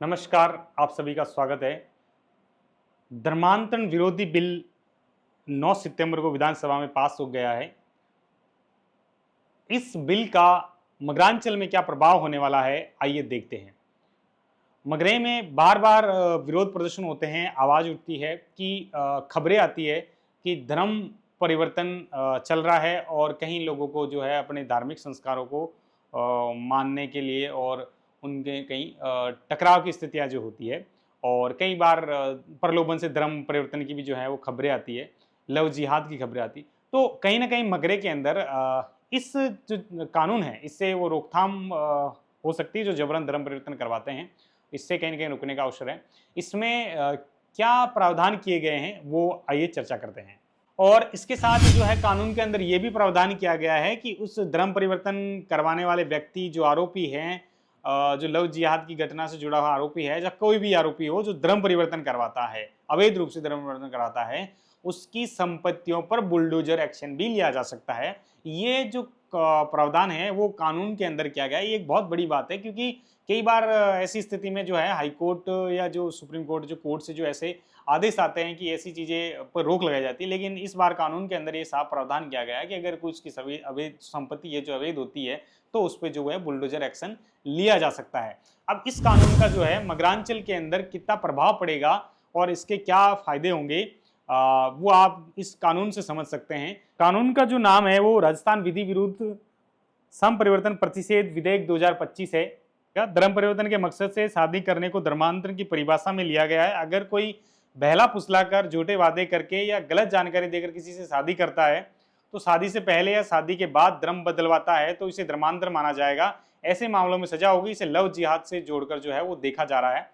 नमस्कार, आप सभी का स्वागत है। धर्मांतरण विरोधी बिल 9 सितंबर को विधानसभा में पास हो गया है। इस बिल का मगरांचल में क्या प्रभाव होने वाला है, आइए देखते हैं। मगरे में बार बार विरोध प्रदर्शन होते हैं, आवाज़ उठती है कि खबरें आती है कि धर्म परिवर्तन चल रहा है और कहीं लोगों को जो है अपने धार्मिक संस्कारों को मानने के लिए और उनके कहीं टकराव की स्थितियाँ जो होती है और कई बार प्रलोभन से धर्म परिवर्तन की भी जो है वो खबरें आती है, लव जिहाद की खबरें आती। तो कहीं ना कहीं मगरे के अंदर इस जो कानून है इससे वो रोकथाम हो सकती है जो जबरन धर्म परिवर्तन करवाते हैं, इससे कहीं ना कहीं रुकने का अवसर है। इसमें क्या प्रावधान किए गए हैं वो आइए चर्चा करते हैं। और इसके साथ जो है कानून के अंदर ये भी प्रावधान किया गया है कि उस धर्म परिवर्तन करवाने वाले व्यक्ति जो आरोपी हैं, जो लव जिहाद की घटना से जुड़ा हुआ आरोपी है या कोई भी आरोपी हो जो धर्म परिवर्तन करवाता है, अवैध रूप से धर्म परिवर्तन करवाता है, उसकी संपत्तियों पर बुलडोजर एक्शन भी लिया जा सकता है। ये जो प्रावधान है वो कानून के अंदर किया गया है। ये एक बहुत बड़ी बात है क्योंकि कई बार ऐसी स्थिति में जो है हाई कोर्ट या जो सुप्रीम कोर्ट जो कोर्ट से जो ऐसे आदेश आते हैं कि ऐसी चीज़ें पर रोक लगाई जाती है, लेकिन इस बार कानून के अंदर ये साफ प्रावधान किया गया है कि अगर कुछ की सभी अवैध संपत्ति ये जो अवैध होती है तो उस पर जो है बुलडोजर एक्शन लिया जा सकता है। अब इस कानून का जो है मगरांचल के अंदर कितना प्रभाव पड़ेगा और इसके क्या फायदे होंगे वो आप इस कानून से समझ सकते हैं। कानून का जो नाम है वो राजस्थान विधि विरुद्ध संपरिवर्तन प्रतिषेध विधेयक 2025 है। धर्म परिवर्तन के मकसद से शादी करने को धर्मांतरण की परिभाषा में लिया गया है। अगर कोई बहला फुसलाकर झूठे वादे करके या गलत जानकारी देकर किसी से शादी करता है तो शादी से पहले या शादी के बाद धर्म बदलवाता है तो इसे धर्मांतर माना जाएगा। ऐसे मामलों में सजा होगी। इसे लव जिहाद से जोड़कर जो है वो देखा जा रहा है।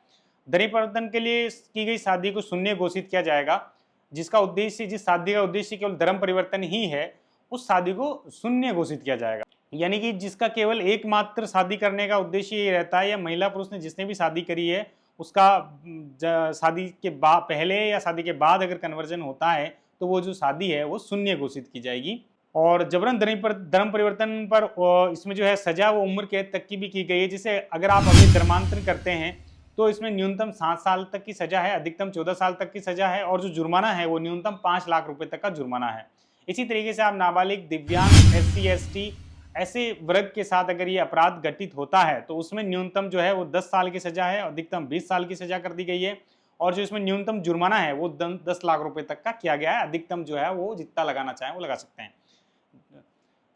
धर्म परिवर्तन के लिए की गई शादी को शून्य घोषित किया जाएगा। जिस शादी का उद्देश्य केवल धर्म परिवर्तन ही है उस शादी को शून्य घोषित किया जाएगा। यानी कि जिसका केवल एकमात्र शादी करने का उद्देश्य ये रहता है या महिला पुरुष ने जिसने भी शादी करी है उसका शादी के बाद पहले या शादी के बाद अगर कन्वर्जन होता है तो वो जो शादी है वो शून्य घोषित की जाएगी। और जबरन धर्म परिवर्तन पर इसमें जो है सजा वो उम्र कैद तक की भी की गई है। जिसे अगर आप अभी धर्मांतरण करते हैं तो इसमें न्यूनतम 7 साल तक की सजा है, अधिकतम 14 साल तक की सजा है और जो जुर्माना है वो न्यूनतम 5 लाख रुपए तक का जुर्माना है। इसी तरीके से आप नाबालिग, दिव्यांग, SC ST ऐसे वर्ग के साथ अगर ये अपराध घटित होता है तो उसमें न्यूनतम जो है वो 10 साल की सजा है, अधिकतम 20 साल की सजा कर दी गई है। और जो इसमें न्यूनतम जुर्माना है वो 10 लाख रुपए तक का किया गया है। अधिकतम जो है वो जितना लगाना चाहें वो लगा सकते हैं।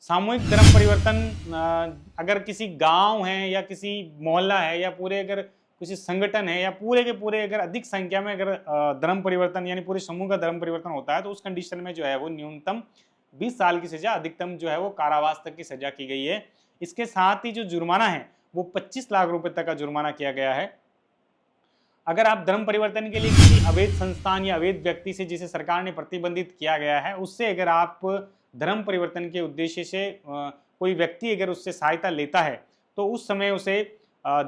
सामूहिक धर्म परिवर्तन अगर किसी गांव है या किसी मोहल्ला है या पूरे अगर किसी संगठन है या पूरे के पूरे अगर अधिक संख्या में अगर धर्म परिवर्तन यानी पूरे समूह का धर्म परिवर्तन होता है तो उस कंडीशन में जो है वो न्यूनतम 20 साल की सजा, अधिकतम जो है वो कारावास तक की सजा की गई है। इसके साथ ही जो जुर्माना है वो 25 लाख रुपए तक का जुर्माना किया गया है। अगर आप धर्म परिवर्तन के लिए किसी अवैध संस्थान या अवैध व्यक्ति से जिसे सरकार ने प्रतिबंधित किया गया है उससे अगर आप धर्म परिवर्तन के उद्देश्य से कोई व्यक्ति अगर उससे सहायता लेता है तो उस समय उसे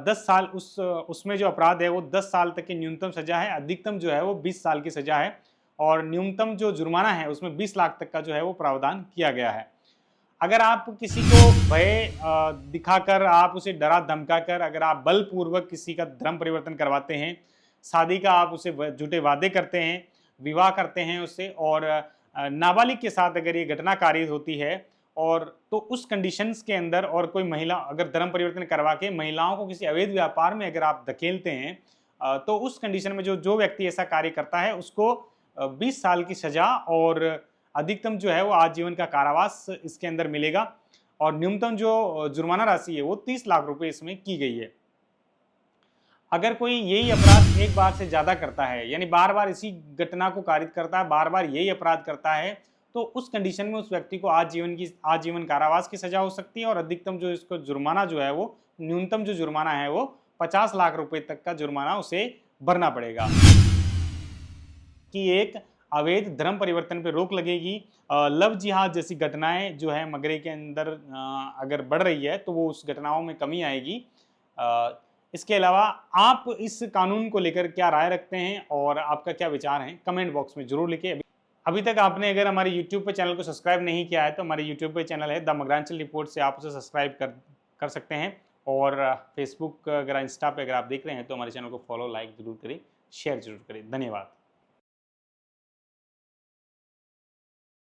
10 साल उसमें जो अपराध है वो 10 साल तक की न्यूनतम सजा है, अधिकतम जो है वो 20 साल की सजा है और न्यूनतम जो जुर्माना है उसमें 20 लाख तक का जो है वो प्रावधान किया गया है। अगर आप किसी को भय दिखाकर, आप उसे डरा धमकाकर अगर आप बलपूर्वक किसी का धर्म परिवर्तन करवाते हैं, शादी का आप उसे झूठे वादे करते हैं, विवाह करते हैं उससे और नाबालिग के साथ अगर ये घटना कारित होती है और तो उस कंडीशंस के अंदर और कोई महिला अगर धर्म परिवर्तन करवा के महिलाओं को किसी अवैध व्यापार में अगर आप धकेलते हैं तो उस कंडीशन में जो व्यक्ति ऐसा कार्य करता है उसको 20 साल की सजा और अधिकतम जो है वो आजीवन का कारावास इसके अंदर मिलेगा और न्यूनतम जो जुर्माना राशि है वो 30 लाख रुपए इसमें की गई है। अगर कोई यही अपराध एक बार से ज्यादा करता है यानी बार बार इसी घटना को कारित करता है, बार बार यही अपराध करता है तो उस कंडीशन में उस व्यक्ति को आजीवन कारावास की सजा हो सकती है और अधिकतम जो इसको जुर्माना जो है वो न्यूनतम जो जुर्माना है वो 50 लाख रुपए तक का जुर्माना उसे भरना पड़ेगा। कि एक अवैध धर्म परिवर्तन पर रोक लगेगी। लव जिहाद जैसी घटनाएं जो है मगरे के अंदर अगर बढ़ रही है तो वो उस घटनाओं में कमी आएगी। इसके अलावा आप इस कानून को लेकर क्या राय रखते हैं और आपका क्या विचार है कमेंट बॉक्स में जरूर लिखिए। अभी तक आपने अगर हमारे YouTube पे चैनल को सब्सक्राइब नहीं किया है तो हमारे YouTube पे चैनल है द मगरांचल रिपोर्ट से आप उसे सब्सक्राइब कर सकते हैं और फेसबुक अगर इंस्टा पे अगर आप देख रहे हैं तो हमारे चैनल को फॉलो लाइक जरूर करें, शेयर जरूर करें। धन्यवाद।